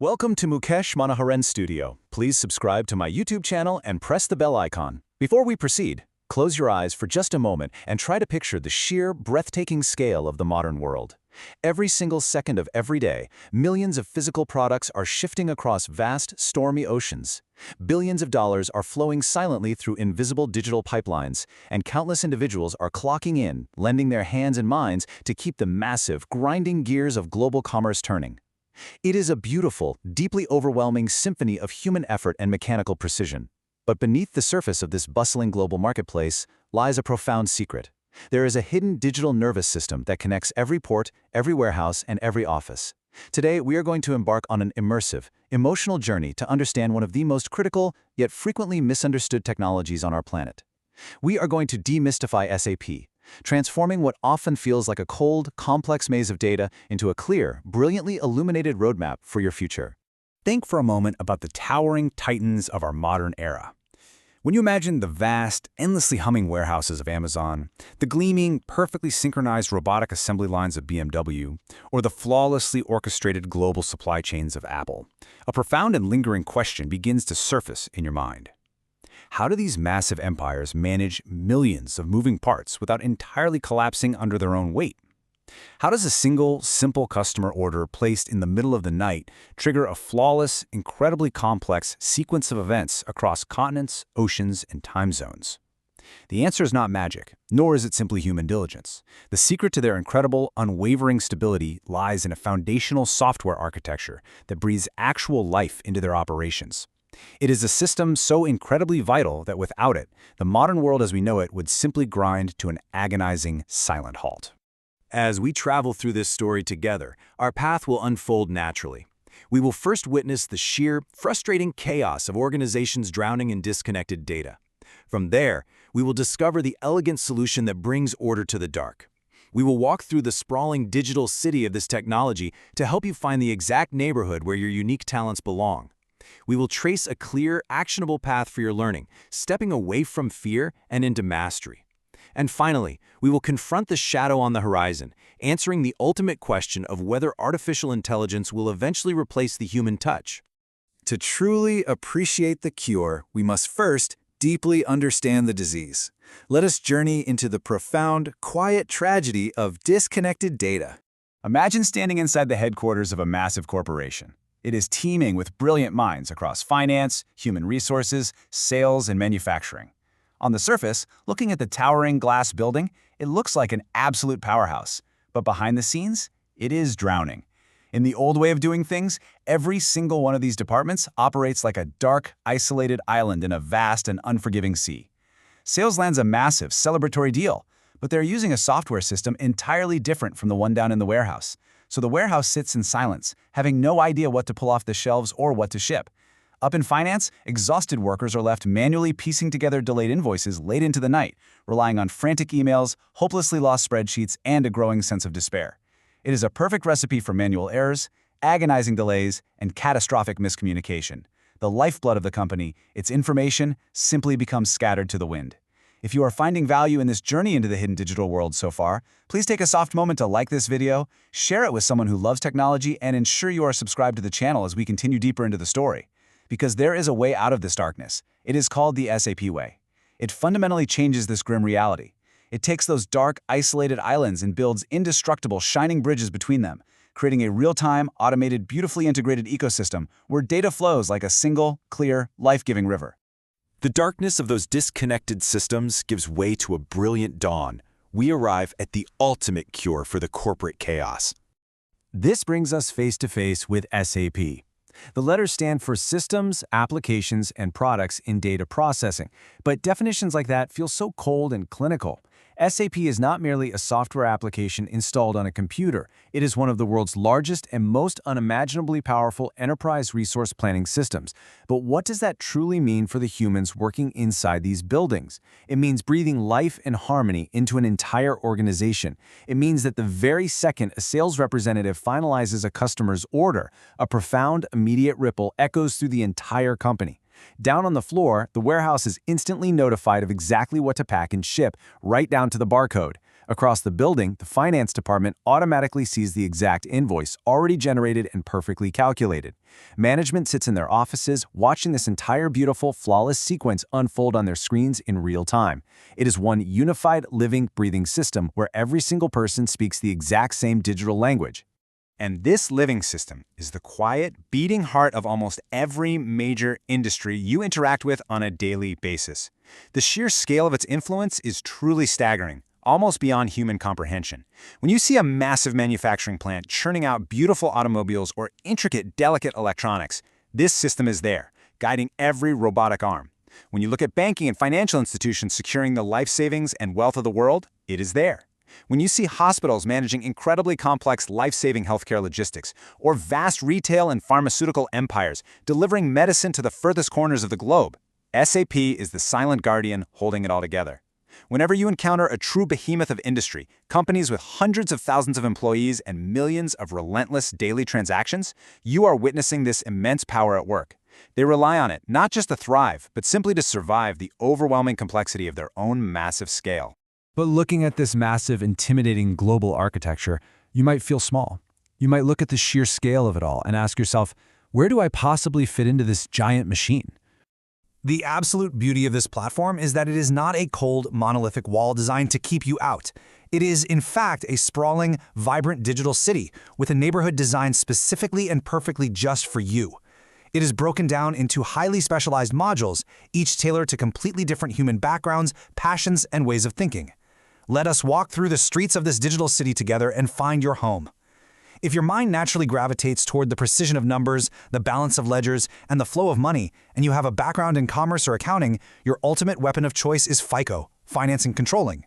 Welcome to Mukesh Manoharan's studio. Please subscribe to my YouTube channel and press the bell icon. Before we proceed, close your eyes for just a moment and try to picture the sheer, breathtaking scale of the modern world. Every single second of every day, millions of physical products are shifting across vast, stormy oceans. Billions of dollars are flowing silently through invisible digital pipelines, and countless individuals are clocking in, lending their hands and minds to keep the massive, grinding gears of global commerce turning. It is a beautiful, deeply overwhelming symphony of human effort and mechanical precision. But beneath the surface of this bustling global marketplace lies a profound secret. There is a hidden digital nervous system that connects every port, every warehouse, and every office. Today, we are going to embark on an immersive, emotional journey to understand one of the most critical, yet frequently misunderstood technologies on our planet. We are going to demystify SAP, transforming what often feels like a cold, complex maze of data into a clear, brilliantly illuminated roadmap for your future. Think for a moment about the towering titans of our modern era. When you imagine the vast, endlessly humming warehouses of Amazon, the gleaming, perfectly synchronized robotic assembly lines of BMW, or the flawlessly orchestrated global supply chains of Apple, a profound and lingering question begins to surface in your mind. How do these massive empires manage millions of moving parts without entirely collapsing under their own weight? How does a single, simple customer order placed in the middle of the night trigger a flawless, incredibly complex sequence of events across continents, oceans, and time zones? The answer is not magic, nor is it simply human diligence. The secret to their incredible, unwavering stability lies in a foundational software architecture that breathes actual life into their operations. It is a system so incredibly vital that without it, the modern world as we know it would simply grind to an agonizing, silent halt. As we travel through this story together, our path will unfold naturally. We will first witness the sheer, frustrating chaos of organizations drowning in disconnected data. From there, we will discover the elegant solution that brings order to the dark. We will walk through the sprawling digital city of this technology to help you find the exact neighborhood where your unique talents belong. We will trace a clear, actionable path for your learning, stepping away from fear and into mastery. And finally, we will confront the shadow on the horizon, answering the ultimate question of whether artificial intelligence will eventually replace the human touch. To truly appreciate the cure, we must first deeply understand the disease. Let us journey into the profound, quiet tragedy of disconnected data. Imagine standing inside the headquarters of a massive corporation. It is teeming with brilliant minds across finance, human resources, sales, and manufacturing. On the surface, looking at the towering glass building, it looks like an absolute powerhouse. But behind the scenes, it is drowning. In the old way of doing things, every single one of these departments operates like a dark, isolated island in a vast and unforgiving sea. Sales lands a massive, celebratory deal, but they're using a software system entirely different from the one down in the warehouse. So the warehouse sits in silence, having no idea what to pull off the shelves or what to ship. Up in finance, exhausted workers are left manually piecing together delayed invoices late into the night, relying on frantic emails, hopelessly lost spreadsheets, and a growing sense of despair. It is a perfect recipe for manual errors, agonizing delays, and catastrophic miscommunication. The lifeblood of the company, its information, simply becomes scattered to the wind. If you are finding value in this journey into the hidden digital world so far, please take a soft moment to like this video, share it with someone who loves technology, and ensure you are subscribed to the channel as we continue deeper into the story. Because there is a way out of this darkness. It is called the SAP way. It fundamentally changes this grim reality. It takes those dark, isolated islands and builds indestructible, shining bridges between them, creating a real-time, automated, beautifully integrated ecosystem where data flows like a single, clear, life-giving river. The darkness of those disconnected systems gives way to a brilliant dawn. We arrive at the ultimate cure for the corporate chaos. This brings us face to face with SAP. The letters stand for Systems, Applications, and Products in Data Processing, but definitions like that feel so cold and clinical. SAP is not merely a software application installed on a computer. It is one of the world's largest and most unimaginably powerful enterprise resource planning systems. But what does that truly mean for the humans working inside these buildings? It means breathing life and harmony into an entire organization. It means that the very second a sales representative finalizes a customer's order, a profound, immediate ripple echoes through the entire company. Down on the floor, the warehouse is instantly notified of exactly what to pack and ship, right down to the barcode. Across the building, the finance department automatically sees the exact invoice already generated and perfectly calculated. Management sits in their offices, watching this entire beautiful, flawless sequence unfold on their screens in real time. It is one unified, living, breathing system where every single person speaks the exact same digital language. And this living system is the quiet, beating heart of almost every major industry you interact with on a daily basis. The sheer scale of its influence is truly staggering, almost beyond human comprehension. When you see a massive manufacturing plant churning out beautiful automobiles or intricate, delicate electronics, this system is there, guiding every robotic arm. When you look at banking and financial institutions securing the life savings and wealth of the world, it is there. When you see hospitals managing incredibly complex life-saving healthcare logistics, or vast retail and pharmaceutical empires delivering medicine to the furthest corners of the globe, SAP is the silent guardian holding it all together. Whenever you encounter a true behemoth of industry, companies with hundreds of thousands of employees and millions of relentless daily transactions, you are witnessing this immense power at work. They rely on it not just to thrive, but simply to survive the overwhelming complexity of their own massive scale. But looking at this massive, intimidating global architecture, you might feel small. You might look at the sheer scale of it all and ask yourself, where do I possibly fit into this giant machine? The absolute beauty of this platform is that it is not a cold, monolithic wall designed to keep you out. It is, in fact, a sprawling, vibrant digital city with a neighborhood designed specifically and perfectly just for you. It is broken down into highly specialized modules, each tailored to completely different human backgrounds, passions, and ways of thinking. Let us walk through the streets of this digital city together and find your home. If your mind naturally gravitates toward the precision of numbers, the balance of ledgers, and the flow of money, and you have a background in commerce or accounting, your ultimate weapon of choice is FICO, finance and controlling.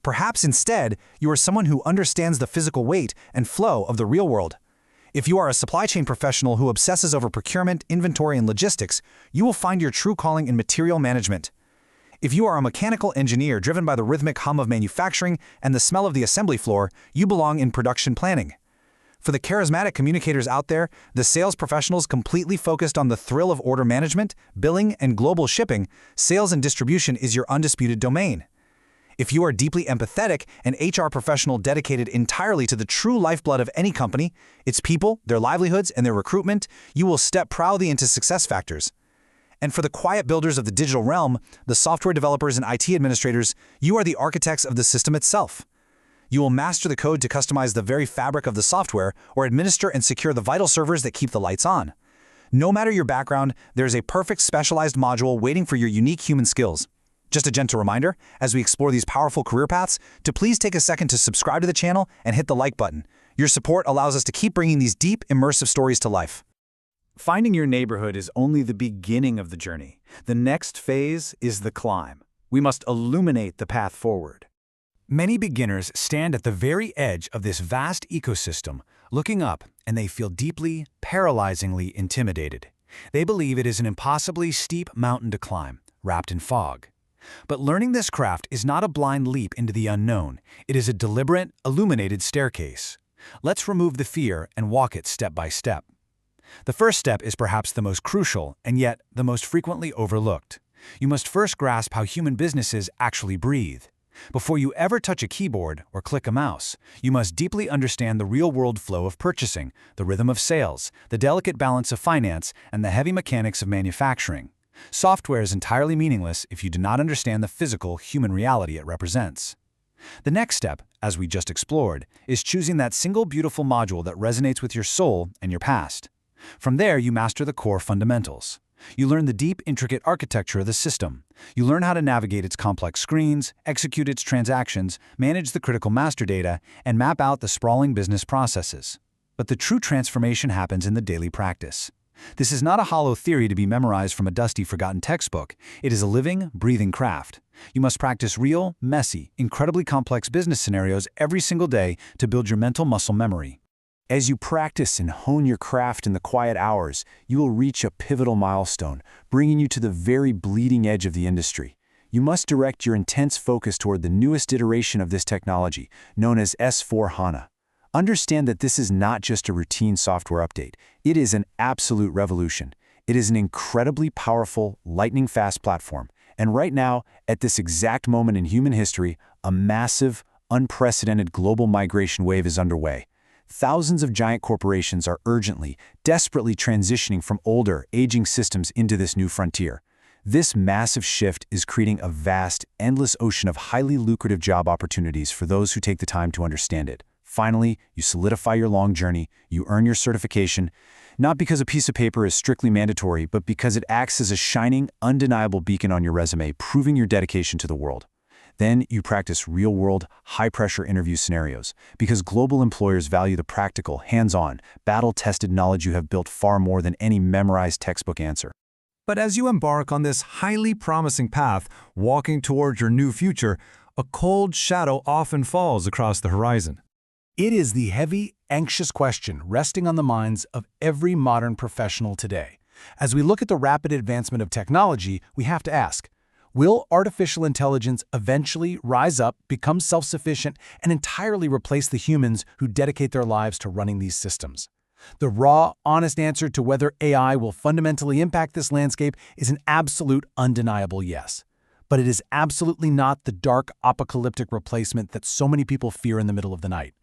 Perhaps instead, you are someone who understands the physical weight and flow of the real world. If you are a supply chain professional who obsesses over procurement, inventory, and logistics, you will find your true calling in material management. If you are a mechanical engineer driven by the rhythmic hum of manufacturing and the smell of the assembly floor, you belong in production planning. For the charismatic communicators out there, the sales professionals completely focused on the thrill of order management, billing, and global shipping, sales and distribution is your undisputed domain. If you are deeply empathetic, an HR professional dedicated entirely to the true lifeblood of any company, its people, their livelihoods, and their recruitment, you will step proudly into success factors. And for the quiet builders of the digital realm, the software developers and IT administrators, you are the architects of the system itself. You will master the code to customize the very fabric of the software or administer and secure the vital servers that keep the lights on. No matter your background, there is a perfect specialized module waiting for your unique human skills. Just a gentle reminder, as we explore these powerful career paths, to please take a second to subscribe to the channel and hit the like button. Your support allows us to keep bringing these deep, immersive stories to life. Finding your neighborhood is only the beginning of the journey. The next phase is the climb. We must illuminate the path forward. Many beginners stand at the very edge of this vast ecosystem, looking up, and they feel deeply, paralyzingly intimidated. They believe it is an impossibly steep mountain to climb, wrapped in fog. But learning this craft is not a blind leap into the unknown. It is a deliberate, illuminated staircase. Let's remove the fear and walk it step by step. The first step is perhaps the most crucial and yet the most frequently overlooked. You must first grasp how human businesses actually breathe. Before you ever touch a keyboard or click a mouse, you must deeply understand the real-world flow of purchasing, the rhythm of sales, the delicate balance of finance, and the heavy mechanics of manufacturing. Software is entirely meaningless if you do not understand the physical, human reality it represents. The next step, as we just explored, is choosing that single beautiful module that resonates with your soul and your past. From there, you master the core fundamentals. You learn the deep, intricate architecture of the system. You learn how to navigate its complex screens, execute its transactions, manage the critical master data, and map out the sprawling business processes. But the true transformation happens in the daily practice. This is not a hollow theory to be memorized from a dusty, forgotten textbook. It is a living, breathing craft. You must practice real, messy, incredibly complex business scenarios every single day to build your mental muscle memory. As you practice and hone your craft in the quiet hours, you will reach a pivotal milestone, bringing you to the very bleeding edge of the industry. You must direct your intense focus toward the newest iteration of this technology, known as S4HANA. Understand that this is not just a routine software update. It is an absolute revolution. It is an incredibly powerful, lightning-fast platform. And right now, at this exact moment in human history, a massive, unprecedented global migration wave is underway. Thousands of giant corporations are urgently, desperately transitioning from older, aging systems into this new frontier. This massive shift is creating a vast, endless ocean of highly lucrative job opportunities for those who take the time to understand it. Finally, you solidify your long journey, you earn your certification, not because a piece of paper is strictly mandatory, but because it acts as a shining, undeniable beacon on your resume, proving your dedication to the world. Then you practice real-world, high-pressure interview scenarios, because global employers value the practical, hands-on, battle-tested knowledge you have built far more than any memorized textbook answer. But as you embark on this highly promising path, walking towards your new future, a cold shadow often falls across the horizon. It is the heavy, anxious question resting on the minds of every modern professional today. As we look at the rapid advancement of technology, we have to ask, will artificial intelligence eventually rise up, become self-sufficient, and entirely replace the humans who dedicate their lives to running these systems? The raw, honest answer to whether AI will fundamentally impact this landscape is an absolute, undeniable yes. But it is absolutely not the dark, apocalyptic replacement that so many people fear in the middle of the night.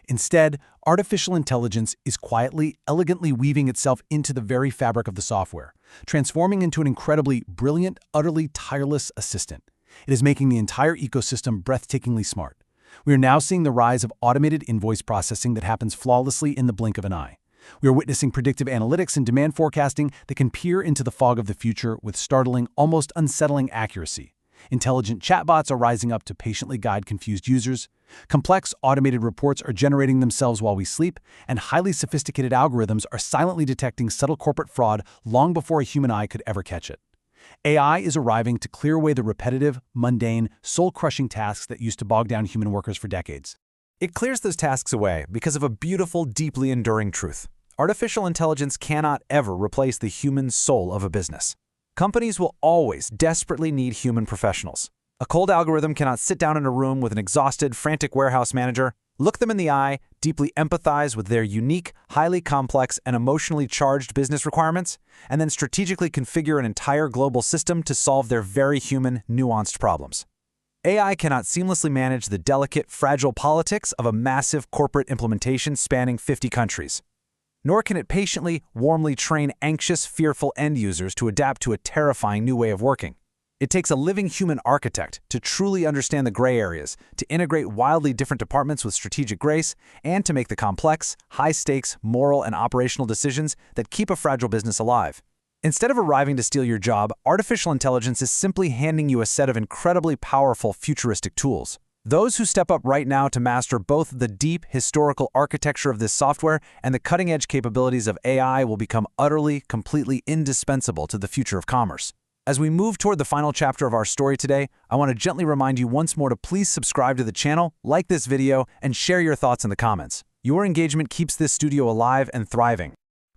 Instead, artificial intelligence is quietly, elegantly weaving itself into the very fabric of the software, transforming into an incredibly brilliant, utterly tireless assistant. It is making the entire ecosystem breathtakingly smart. We are now seeing the rise of automated invoice processing that happens flawlessly in the blink of an eye. We are witnessing predictive analytics and demand forecasting that can peer into the fog of the future with startling, almost unsettling accuracy. Intelligent chatbots are rising up to patiently guide confused users. Complex automated reports are generating themselves while we sleep, and highly sophisticated algorithms are silently detecting subtle corporate fraud long before a human eye could ever catch it. AI is arriving to clear away the repetitive, mundane, soul-crushing tasks that used to bog down human workers for decades. It clears those tasks away because of a beautiful, deeply enduring truth. Artificial intelligence cannot ever replace the human soul of a business. Companies will always desperately need human professionals. A cold algorithm cannot sit down in a room with an exhausted, frantic warehouse manager, look them in the eye, deeply empathize with their unique, highly complex, and emotionally charged business requirements, and then strategically configure an entire global system to solve their very human, nuanced problems. AI cannot seamlessly manage the delicate, fragile politics of a massive corporate implementation spanning 50 countries. Nor can it patiently, warmly train anxious, fearful end users to adapt to a terrifying new way of working. It takes a living human architect to truly understand the gray areas, to integrate wildly different departments with strategic grace, and to make the complex, high-stakes, moral, and operational decisions that keep a fragile business alive. Instead of arriving to steal your job, artificial intelligence is simply handing you a set of incredibly powerful, futuristic tools. Those who step up right now to master both the deep, historical architecture of this software and the cutting-edge capabilities of AI will become utterly, completely indispensable to the future of commerce. As we move toward the final chapter of our story today, I want to gently remind you once more to please subscribe to the channel, like this video, and share your thoughts in the comments. Your engagement keeps this studio alive and thriving.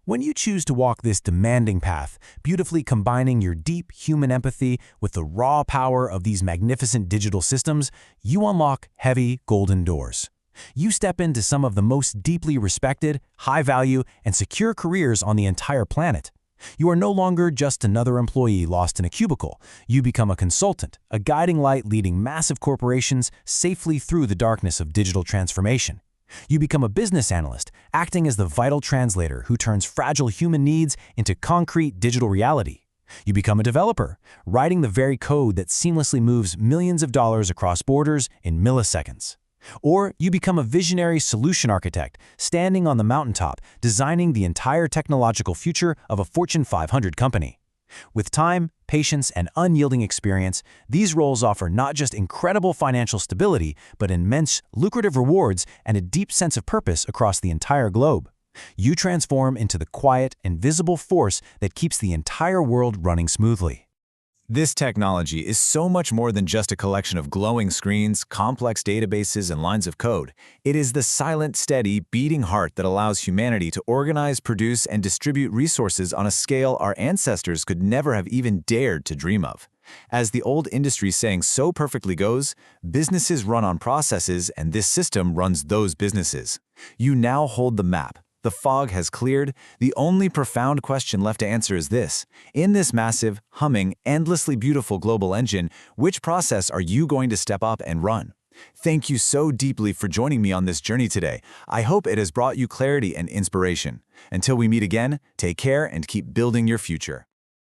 When you choose to walk this demanding path, beautifully combining your deep human empathy with the raw power of these magnificent digital systems, you unlock heavy golden doors. You step into some of the most deeply respected, high-value, and secure careers on the entire planet. You are no longer just another employee lost in a cubicle. You become a consultant, a guiding light leading massive corporations safely through the darkness of digital transformation. You become a business analyst, acting as the vital translator who turns fragile human needs into concrete digital reality. You become a developer, writing the very code that seamlessly moves millions of dollars across borders in milliseconds. Or you become a visionary solution architect, standing on the mountaintop, designing the entire technological future of a Fortune 500 company. With time, patience, and unyielding experience, these roles offer not just incredible financial stability, but immense, lucrative rewards and a deep sense of purpose across the entire globe. You transform into the quiet, invisible force that keeps the entire world running smoothly. This technology is so much more than just a collection of glowing screens, complex databases, and lines of code. It is the silent, steady, beating heart that allows humanity to organize, produce, and distribute resources on a scale our ancestors could never have even dared to dream of. As the old industry saying so perfectly goes, businesses run on processes, and this system runs those businesses. You now hold the map, The fog has cleared. The only profound question left to answer is this. In this massive, humming, endlessly beautiful global engine, which process are you going to step up and run? Thank you so deeply for joining me on this journey today. I hope it has brought you clarity and inspiration. Until we meet again, take care and keep building your future.